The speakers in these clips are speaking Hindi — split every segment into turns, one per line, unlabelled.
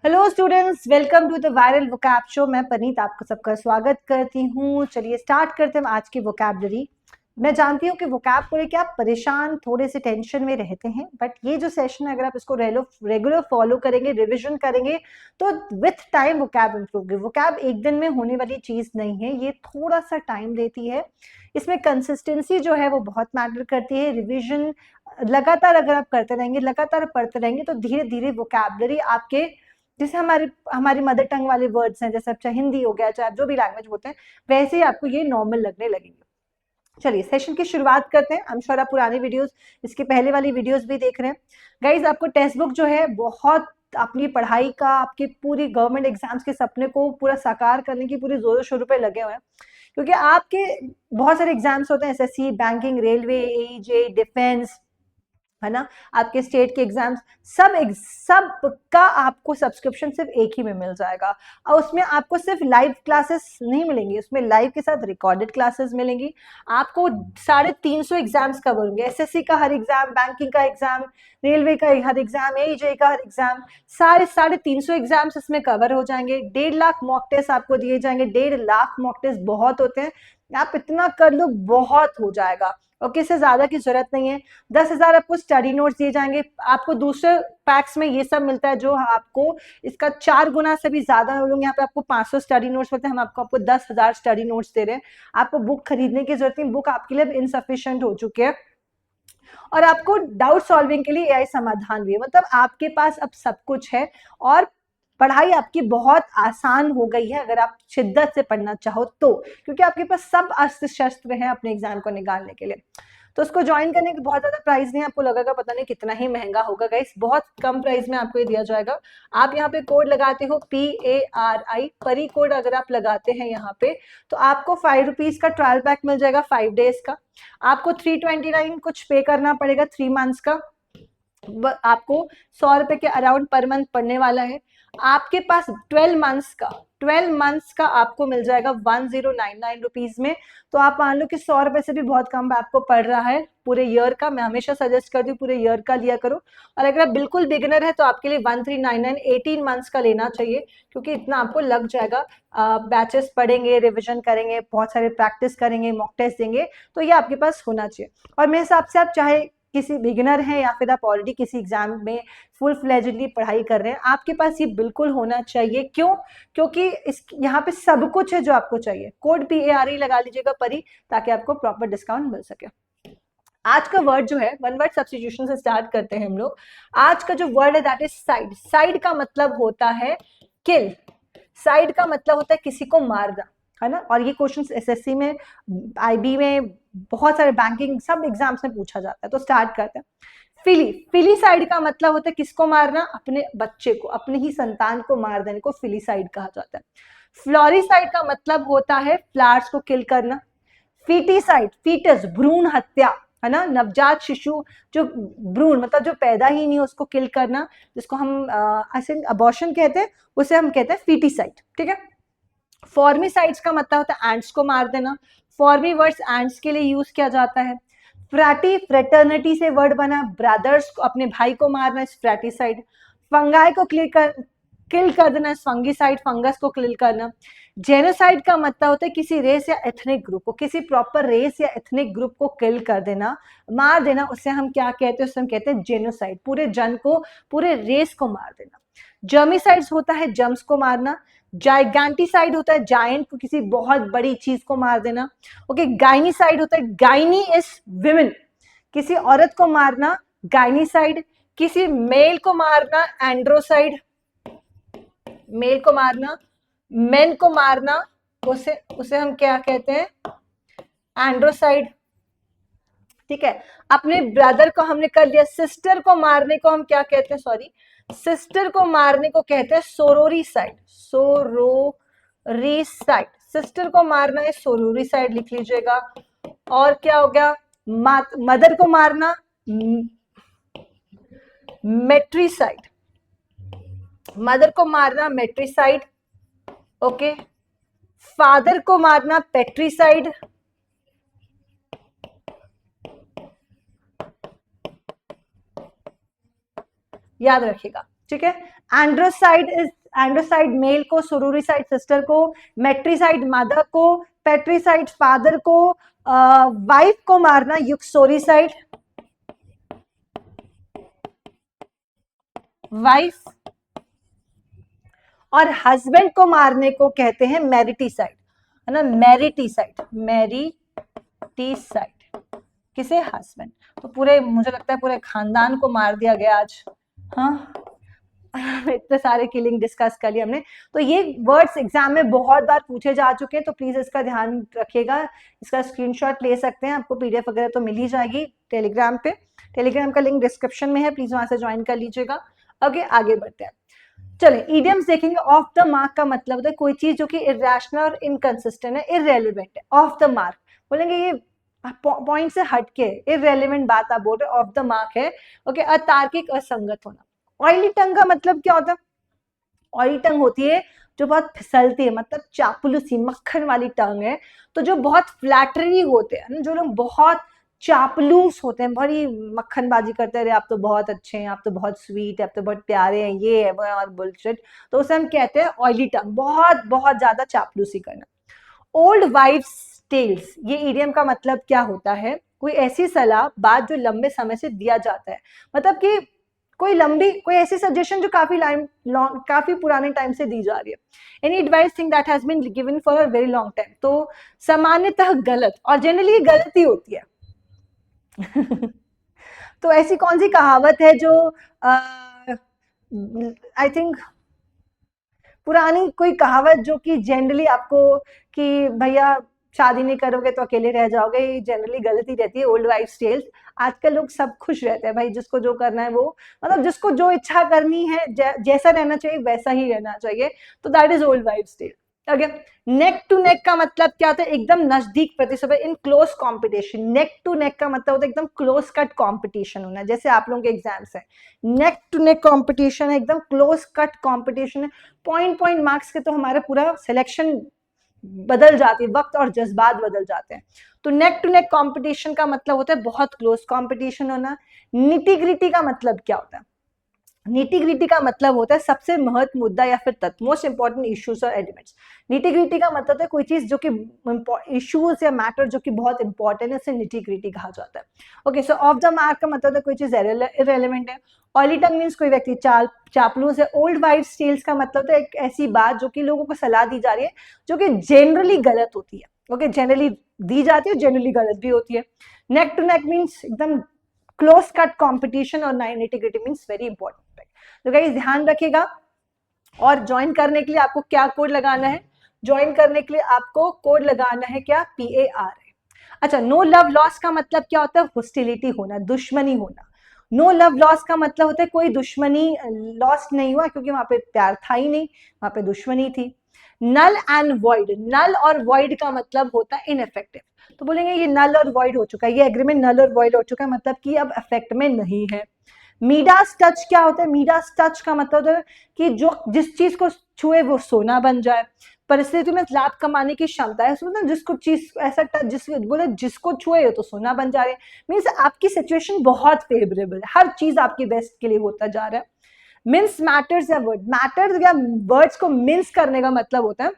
Hello students, welcome to the viral vocab show. मैं पनीत आपका सबका स्वागत करती हूँ। चलिए स्टार्ट करते हैं आज की वोकैबलरी। मैं जानती हूँ कि वोकैब को लेकर आप परेशान, थोड़े से टेंशन में रहते हैं, बट ये जो सेशन है अगर आप इसको रेगुलर फॉलो करेंगे, रिविजन करेंगे तो विथ टाइम वोकैब इंप्रूव होगी। वोकैब एक दिन में होने वाली चीज नहीं है, ये थोड़ा सा टाइम लेती है। इसमें कंसिस्टेंसी जो है वो बहुत मैटर करती है। रिविजन लगातार अगर आप करते रहेंगे, लगातार पढ़ते रहेंगे तो धीरे धीरे वोकैबलरी आपके, जैसे हमारी हमारी मदर टंग वाले वर्ड्स हैं, जैसे चाहे हिंदी हो गया, चाहे आप जो भी लैंग्वेज बोलते हैं, वैसे ही आपको ये नॉर्मल लगने लगेंगे। चलिए सेशन की शुरुआत करते हैं। आई एम श्योर आप पुरानी वीडियोस, इसके पहले वाली वीडियोस भी देख रहे हैं। गाइज, आपको टेक्स्ट बुक जो है बहुत अपनी पढ़ाई का, आपकी पूरी गवर्नमेंट एग्जाम्स के सपने को पूरा साकार करने की पूरी जोरों शोरों पे लगे हुए हैं, क्योंकि आपके बहुत सारे एग्जाम्स होते हैं, एसएससी, बैंकिंग, रेलवे, एईजे, डिफेंस, है ना, आपके स्टेट के एग्जाम्स, सब का आपको सब्सक्रिप्शन सिर्फ एक ही में मिल जाएगा। और उसमें आपको सिर्फ लाइव क्लासेस नहीं मिलेंगी, उसमें लाइव के साथ रिकॉर्डेड क्लासेस मिलेंगी। आपको 350 एग्जाम्स कवर होंगे, एसएससी का हर एग्जाम, बैंकिंग का एग्जाम, रेलवे का हर एग्जाम, एईजे का हर एग्जाम, सारे 350 एग्जाम्स इसमें कवर हो जाएंगे। 1.5 लाख मॉक टेस्ट आपको दिए जाएंगे। 1.5 लाख मॉक टेस्ट बहुत होते हैं, आप इतना कर लो बहुत हो जाएगा, और किसी ज्यादा की जरूरत नहीं है। 10,000 आपको स्टडी नोट्स दिए जाएंगे। आपको दूसरे पैक्स में ये सब मिलता है जो आपको इसका 4 गुना से भी ज्यादा लोग, यहाँ पे आपको 500 स्टडी नोट्स मिलते हैं, हम आपको 10,000 स्टडी नोट्स दे रहे हैं। आपको बुक खरीदने की जरूरत नहीं, बुक आपके लिए इनसफिशियंट हो चुके हैं। और आपको डाउट सॉल्विंग के लिए एआई समाधान भी है, मतलब आपके पास अब सब कुछ है। और पढ़ाई आपकी बहुत आसान हो गई है अगर आप शिद्दत से पढ़ना चाहो तो, क्योंकि आपके पास सब अस्त्र शस्त्र हैं अपने एग्जाम को निकालने के लिए। तो उसको ज्वाइन करने की बहुत ज्यादा प्राइस नहीं, आपको लगेगा पता नहीं कितना ही महंगा होगा। गाइस, बहुत कम प्राइस में आपको ये दिया जाएगा। आप यहाँ पे कोड लगाते हो PARI, परी कोड अगर आप लगाते हैं यहाँ पे, तो आपको 5 रुपीज का ट्रायल पैक मिल जाएगा 5 डेज का। आपको 329 कुछ पे करना पड़ेगा 3 मंथ्स का। आपको 100 रुपए के अराउंड पर मंथ पड़ने वाला है। आपके पास 12 मंथ्स का आपको मिल जाएगा 1099 रुपीज में। तो आप मान लो कि 100 रुपए से भी बहुत कम आपको पड़ रहा है पूरे ईयर का। मैं हमेशा सजेस्ट करती हूँ पूरे ईयर का लिया करो। और अगर आप बिल्कुल बिगिनर है तो आपके लिए 1399 18 मंथ्स का लेना चाहिए, क्योंकि इतना आपको लग जाएगा। बैचेस पढ़ेंगे, रिविजन करेंगे, बहुत सारे प्रैक्टिस करेंगे, मॉक टेस्ट देंगे, तो ये आपके पास होना चाहिए। और मेरे हिसाब से आप चाहे किसी बिगिनर हैं या फिर आप ऑलरेडी किसी एग्जाम में फुल फ्लेजली पढ़ाई कर रहे हैं, आपके पास ये बिल्कुल होना चाहिए। क्यों? क्योंकि इस यहाँ पे सब कुछ है जो आपको चाहिए। कोड PARE लगा लीजिएगा परी, ताकि आपको प्रॉपर डिस्काउंट मिल सके। आज का वर्ड जो है, वन वर्ड सब्स्टिट्यूशन से स्टार्ट करते हैं हम लोग। आज का जो वर्ड है दैट इज साइड। साइड का मतलब होता है किल। साइड का मतलब होता है किसी को मारना, है ना। और ये क्वेश्चन एसएससी में, IB में, बहुत सारे बैंकिंग सब एग्जाम्स में पूछा जाता है। तो स्टार्ट करते हैं। फिलीसाइड का मतलब होता है किसको मारना? अपने बच्चे को, अपने ही संतान को मार देने को फिलीसाइड कहा जाता है। फ्लोरिसाइड का मतलब होता है फ्लावर्स को किल करना। फीटिसाइड, फीटस, भ्रूण हत्या, है ना, नवजात शिशु, जो भ्रूण मतलब जो पैदा ही नहीं उसको किल करना, जिसको हम अबॉर्शन कहते हैं, उसे हम कहते हैं फीटिसाइड। ठीक है। फॉर्मिसाइड्स का मतलब होता है एंट्स को मार देना। फॉर्मी वर्ड्स एंट्स के लिए यूज किया जाता है। फ्रैटी, फ्रेटर्निटी से वर्ड बना, ब्रदर्स को, अपने भाई को मारना, इस फ्रैटिसाइड। फंगाई को किल कर देना, फंगिसाइड, फंगस को किल करना। जेनोसाइड का मतलब होता है किसी रेस या एथनिक ग्रुप को, किसी प्रॉपर रेस या एथनिक ग्रुप को किल कर देना, मार देना, उसे हम क्या कहते हैं? उसे हम कहते हैं जेनोसाइड। पूरे जन को, पूरे रेस को मार देना। जर्मिसाइड्स होता है जम्स को मारना। जाइगेंटिसाइड होता है जायंट को, किसी बहुत बड़ी चीज को मार देना। ओके। गाइनीसाइड होता है, गाइनी इज विमेन, किसी औरत को मारना, गाइनीसाइड। किसी मेल को मारना, एंड्रोसाइड, मेल को मारना। मेन को मारना, उसे उसे हम क्या कहते हैं? एंड्रोसाइड। ठीक है। अपने ब्रदर को हमने कर लिया। सिस्टर को मारने को हम क्या कहते हैं? सॉरी, सिस्टर को मारने को कहते हैं सोरोरीसाइड। सोरोरीसाइड, सिस्टर को मारना है सोरोरीसाइड, लिख लीजिएगा। और क्या हो गया? मदर को मारना, मेट्रीसाइड, मदर को मारना मेट्रीसाइड। ओके। फादर को मारना पेट्रीसाइड। याद रखिएगा। ठीक है। एंड्रोसाइड मेल को, सोरोरिसाइड सिस्टर को, मेट्रिसाइड मदर को, पेट्रिसाइड फादर को, वाइफ को मारना यूक्सोरिसाइड, वाइफ, और हस्बैंड को मारने को कहते हैं मैरिटिसाइड, है ना, मैरिटिसाइड, मैरिटिसाइड, किसे, हस्बैंड। तो पूरे, मुझे लगता है पूरे खानदान को मार दिया गया आज, हाँ इतने सारे किलिंग डिस्कस कर लिए हमने। तो ये वर्ड्स एग्जाम में बहुत बार पूछे जा चुके हैं, तो प्लीज इसका ध्यान रखिएगा, इसका स्क्रीनशॉट ले सकते हैं, आपको पीडीएफ वगैरह तो मिल ही जाएगी टेलीग्राम पे, टेलीग्राम का लिंक डिस्क्रिप्शन में है, प्लीज वहां से ज्वाइन कर लीजिएगा। ओके, आगे बढ़ते हैं। चलिए, इडियम्स देखेंगे। ऑफ द मार्क का मतलब होता है कोई चीज जो कि इरेशनल और इनकंसिस्टेंट है, इररेलेवेंट है। ऑफ द मार्क बोलेंगे ये पॉइंट से हटके, इररेलेवेंट बात आप बोल रहे, ऑफ द मार्क है। ओके, अतार्किक, असंगत होना। ऑयली टंग का मतलब क्या होता है? ऑयली टंग होती है जो बहुत फिसलती है, मतलब चापलूसी, मक्खन वाली टंग है। तो जो बहुत फ्लैटरी होते हैं, जो लोग बहुत चापलूस होते हैं, बड़ी मक्खनबाजी करते हैं, आप तो बहुत अच्छे हैं, आप तो बहुत स्वीट है, आप तो बहुत प्यारे हैं, ये है वो है और बुलशिट, तो उसे हम कहते हैं ऑयली टंग, बहुत बहुत ज्यादा चापलूसी करना। ओल्ड वाइफ्स टेल्स, ये इडियम का मतलब क्या होता है? कोई ऐसी सलाह, बात जो लंबे समय से दिया जाता है, मतलब कि कोई ऐसी सजेशन जो काफी पुराने टाइम से दी जा रही है। Any advice thing that has been given for a very long time, तो सामान्यतः गलत, और जनरली गलत ही होती है तो ऐसी कौन सी कहावत है जो आई थिंक पुरानी कोई कहावत जो कि जनरली आपको, कि भैया शादी नहीं करोगे तो अकेले रह जाओगे, ये जनरली गलती रहती है, ओल्ड वाइफ्स टेल्स। आजकल लोग सब खुश रहते हैं भाई, जिसको जो करना है वो, मतलब जिसको जो इच्छा करनी है, जैसा रहना चाहिए वैसा ही रहना चाहिए, तो that is old wife's tale. Okay, neck to neck का मतलब क्या होता है? एकदम नजदीक प्रतिस्पर्धा, in close competition. Neck to neck का मतलब होता है एकदम क्लोज कट कंपटीशन होना, जैसे आप लोगों के एग्जाम्स है, नेक टू नेक कंपटीशन है, एकदम क्लोज कट कंपटीशन है, पॉइंट मार्क्स के तो हमारा पूरा सिलेक्शन बदल जाती है, वक्त और जज्बात बदल जाते हैं। तो नेक टू नेक कंपटीशन का मतलब होता है बहुत क्लोज कंपटीशन होना। निटी ग्रिटी का मतलब क्या होता है? नीटी ग्रिटी का मतलब होता है सबसे महत्व मुद्दा या फिर तत्व, मोस्ट इंपॉर्टेंट इश्यूज और एलिमेंट्स। नीटी ग्रिटी का मतलब है कोई चीज जो कि इश्यूज या मैटर जो कि बहुत इंपॉर्टेंट है, उसे नीटी ग्रिटी कहा जाता है। Okay, so of the mark का मतलब है कोई चीज इररेलेवेंट है। ऑयली टंग मींस कोई व्यक्ति चापलूस है। ओल्ड वाइफ्स टेल्स का मतलब है एक ऐसी बात जो कि लोगों को सलाह दी जा रही है, जो कि जनरली गलत होती है। ओके, जनरली दी जाती है, जनरली गलत भी होती है। नेक टू नेक मींस एकदम क्लोज कट कंपटीशन, और निटी-ग्रिटी मींस वेरी इंपॉर्टेंट। तो गाइस ध्यान रखिएगा। और ज्वाइन करने के लिए आपको क्या कोड लगाना है? ज्वाइन करने के लिए आपको कोड लगाना है क्या? PAR। अच्छा, नो लव लॉस का मतलब क्या होता है? हॉस्टिलिटी होना, दुश्मनी होना। नो लव लॉस का मतलब होता है कोई दुश्मनी लॉस नहीं हुआ, क्योंकि वहां पे प्यार था ही नहीं, वहां पे दुश्मनी थी। नल एंड वॉइड, नल और वॉइड का मतलब होता है इनइफेक्टिव। तो बोलेंगे ये नल और वॉइड हो चुका है, ये एग्रीमेंट नल और वॉइड हो चुका है, मतलब कि अब इफेक्ट में नहीं है। मीडास टच क्या होता है? मीडास टच का मतलब है कि जो जिस चीज को छुए वो सोना बन जाए। परिस्थिति में लाभ कमाने की क्षमता है, मतलब जिसको चीज ऐसा टच, बोले जिसको छुए तो सोना बन जा रहे, मीन्स आपकी सिचुएशन बहुत फेवरेबल है, हर चीज आपके बेस्ट के लिए होता जा रहा है। मिन्स मैटर्स या वर्ड, मैटर्स या वर्ड्स को मिन्स करने का मतलब होता है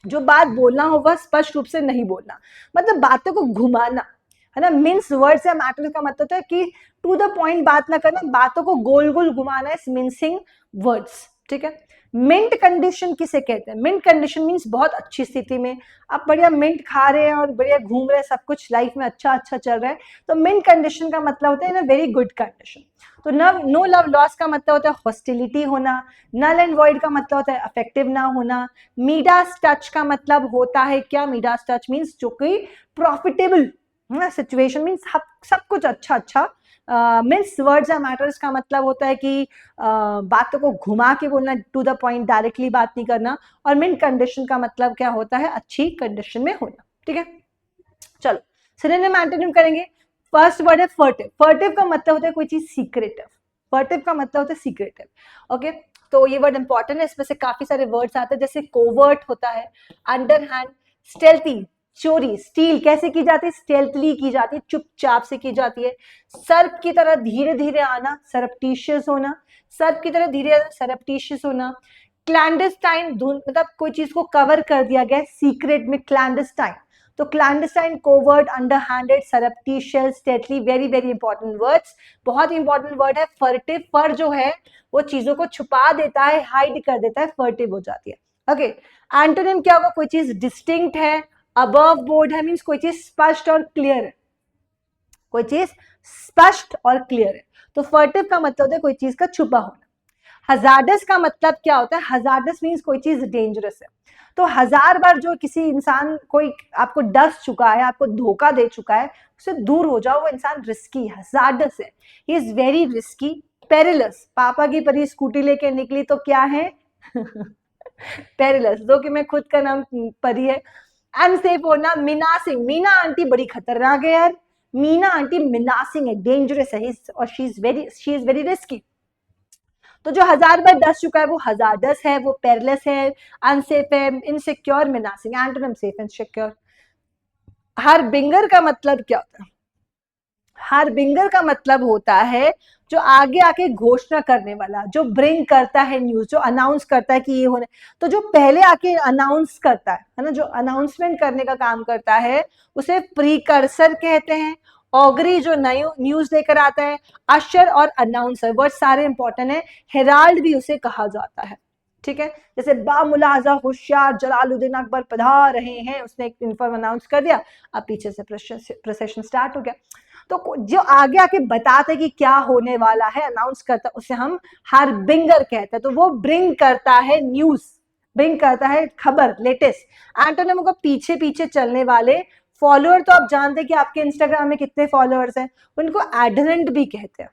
जो बात बोलना हो वह स्पष्ट रूप से नहीं बोलना, मतलब बातों को घुमाना, है ना। मिन्स वर्ड्स या मैटर्स का मतलब है कि टू द पॉइंट बात ना करना, बातों को गोल गोल घुमाना है, मिन्सिंग वर्ड्स, ठीक है। मिंट कंडीशन किसे कहते हैं? मिंट कंडीशन मींस बहुत अच्छी स्थिति में, आप बढ़िया मिंट खा रहे हैं और बढ़िया घूम रहे हैं, सब कुछ लाइफ में अच्छा अच्छा चल रहा है, तो मिंट कंडीशन का मतलब होता है इन अ वेरी गुड कंडीशन। तो नो लव लॉस का मतलब होता है हॉस्टिलिटी होना। नल एंड वॉइड का मतलब होता है अफेक्टिव ना होना। मीडास टच का मतलब होता है क्या? मीडास टच मींस जो कि प्रॉफिटेबल सिचुएशन, मीन्स सब कुछ अच्छा अच्छा। मिन्स वर्ड्स या मैटर्स का मतलब होता है कि बातों को घुमा के बोलना, टू द पॉइंट डायरेक्टली बात नहीं करना। और मिंट कंडीशन का मतलब क्या होता है? अच्छी कंडीशन में होना, ठीक है। चलो सिनोनिम एंटोनिम करेंगे। फर्स्ट वर्ड है फर्टिव। फर्टिव का मतलब होता है कोई चीज सीक्रेटिव, फर्टिव का मतलब होता है सीक्रेटिव। ओके, तो ये वर्ड इंपॉर्टेंट है, इसमें से काफी सारे वर्ड्स आते हैं, जैसे कोवर्ट होता है, अंडरहैंड, स्टेल्थी, चोरी, स्टील कैसे की जाती है? स्टेल्थली की जाती है, चुपचाप से की जाती है। सर्प की तरह धीरे धीरे आना, सरप्टिशियस होना, सर्प की तरह धीरे सरप्टिशियस होना। क्लैंडस्टाइन, मतलब कोई चीज को कवर कर दिया गया सीक्रेट में, क्लैंडस्टाइन। तो clandestine, covert, underhanded, surreptitious, stately, very very important words. बहुत इंपॉर्टेंट वर्ड है फर्टिव। फर जो है वो चीजों को छुपा देता है, हाइड कर देता है, फर्टिव हो जाती है। ओके, एंटोनिम क्या होगा? कोई चीज डिस्टिंक्ट है, अबव बोर्ड है, मीन्स कोई चीज स्पष्ट और क्लियर है, कोई चीज स्पष्ट और क्लियर है। तो फर्टिव का मतलब होता है कोई चीज का छुपा होना। हजार्डस का मतलब क्या होता है? हजार्डस मीन्स कोई चीज डेंजरस है। तो 1000 बार जो किसी इंसान कोई आपको डस चुका है, आपको धोखा दे चुका है, उससे दूर हो जाओ, वो इंसान रिस्की, हजार्डस है, he is very risky. Perilous, पापा की परी स्कूटी लेके निकली तो क्या है? पेरिलस, जो कि मैं खुद का नाम परी है। अनसेफ होना, मिनासिंग, मीना आंटी बड़ी खतरनाक है यार, मीना आंटी मिनासिंग है, डेंजरस है, और शी इज वेरी रिस्की। तो जो 1000 बार डस चुका है वो हजार्डस है, वो पेरलेस है, अनसेफ है, insecure, menacing. Antonym safe and secure. Harbinger का मतलब क्या होता है? हार्बिंगर का मतलब होता है जो आगे आके घोषणा करने वाला, जो ब्रिंग करता है न्यूज, जो अनाउंस करता है कि ये होने, तो जो पहले आके अनाउंस करता है ना, जो अनाउंसमेंट करने का काम करता है, उसे प्रीकर्सर कहते हैं। ऑगरी जो नई न्यूज लेकर आता है। अशर और अनाउंसर, वर्ड सारे इंपॉर्टेंट है। हेराल्ड भी उसे कहा जाता है, ठीक है। जैसे बामुलाजा होशियार जलालुद्दीन अकबर पधार रहे हैं, उसने एक इन्फॉर्म अनाउंस कर दिया, अब पीछे से प्रोसेशन स्टार्ट हो गया। तो जो आगे आके बताते कि क्या होने वाला है, अनाउंस करता, उसे हम हार्बिंगर कहते हैं। तो वो ब्रिंग करता है न्यूज, ब्रिंग करता है खबर, लेटेस्ट। एंटोनिम को पीछे पीछे चलने वाले। फॉलोअर तो आप जानते हैं कि आपके इंस्टाग्राम में कितने फॉलोअर्स हैं, उनको एडरेंट भी कहते हैं,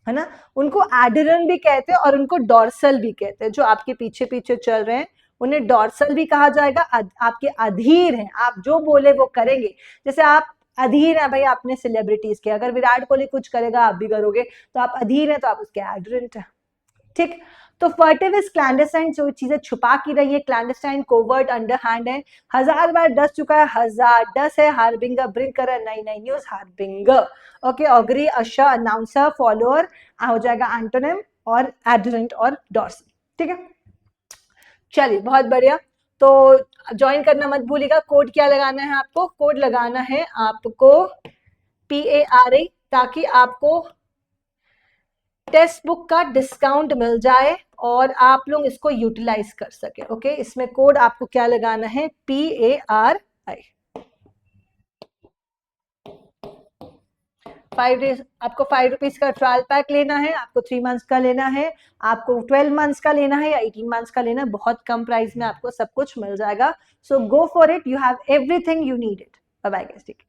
है ना, उनको एडरेंट भी कहते हैं और उनको डॉर्सल भी कहते हैं। जो आपके पीछे पीछे चल रहे हैं उन्हें डॉर्सल भी कहा जाएगा। आपके अधीर हैं, आप जो बोले वो करेंगे। जैसे आप अधीर हैं भाई आपने सेलिब्रिटीज के, अगर विराट कोहली कुछ करेगा आप भी करोगे, तो आप अधीर हैं, तो आप उसके एडरेंट हैं, ठीक। तो फर्टिव इज क्लैंडस्टाइन, जो चीजें छुपा की रही है, क्लैंडस्टाइन, कोवर्ट, अंडरहैंड है। 1000 बार डस चुका है, हजार्डस है। हार्बिंगर, ब्रिंग कर नई नई न्यूज, हार्बिंगर। ओके, ऑगरी, अशर, अनाउंसर, फॉलोअर हो जाएगा एंटोनिम, और एडरेंट और डॉर्सल, ठीक है। चलिए, बहुत बढ़िया। तो ज्वाइन करना मत भूलिएगा। कोड क्या लगाना है आपको? कोड लगाना है आपको PARA, ताकि आपको टेक्स्ट बुक का डिस्काउंट मिल जाए और आप लोग इसको यूटिलाइज कर सके। ओके, इसमें कोड आपको क्या लगाना है? PARI। 5 डेज, आपको 5 रुपीज का ट्रायल पैक लेना है, आपको 3 मंथ्स का लेना है, आपको 12 मंथ्स का लेना है या 18 मंथ्स का लेना है, बहुत कम प्राइस में आपको सब कुछ मिल जाएगा। So go for it, you have everything you need it. Bye bye guys, take care.